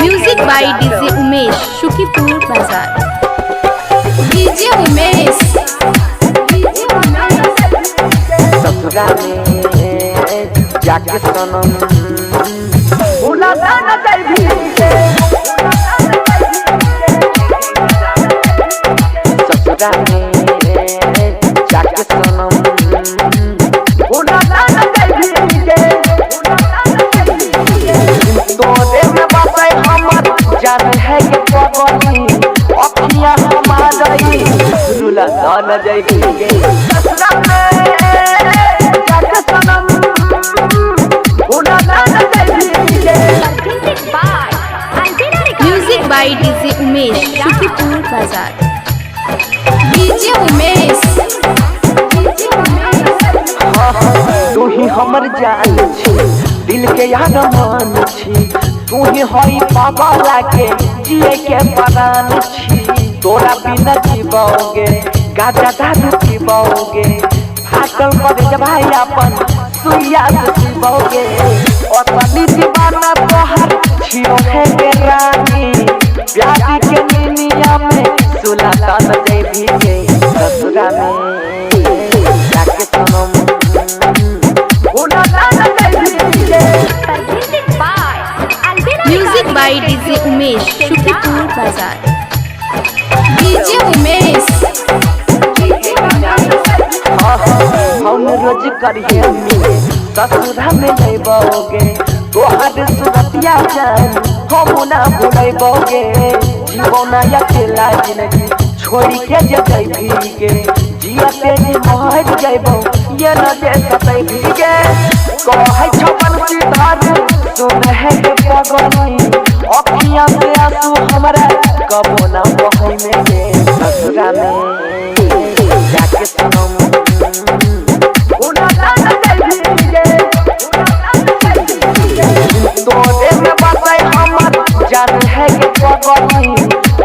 Music by DJ Umesh, Shukipur Bazaar. DJ Umesh. ससुरा में जाके सनम भूला ना जाई भी ससुरा में जाके सनम भूला ना जाई भी तोरे में बसे हमर जान है के पगली अखियां हमारी भूला ना जाई भी ससुरा में Music by DJ Umesh, Shukipur Bazaar. DJ Umesh. तू ही हमर जान छी दिल के याद मान छी तू ही होई पागल के जिए के प्राण छी तोरा बिना जीवोगे गाजा दारू पीबोगे फाटल पर जब भाई अपन सुइया से जीवोगे और पनी दीवाना तोहर छियो है के रानी प्यार के दुनिया में सुलातान दे भी के ससुरा में जाके सनम Music by DJ Umesh, Shukipur Bazaar. DJ Umesh. हम रोज करिए मिले ससुरा में लेबोगे तोहर सुरतिया जान हम ना भूलेबोगे जीवना अकेला जिंदगी छोड़ी के जतै भीगे जिया तेज मर जाइबो ये न दे सतै भीगे कहै छपन सिधार सुन है के पगली अखियां से आंसू हमरा कबो ना बहै में गे ससुरा में जाके सनम तोरे में बसे हमर जान है के पगली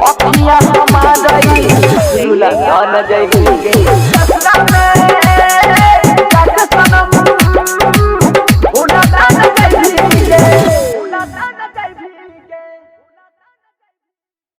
अखियां हमारी भूला ना जाई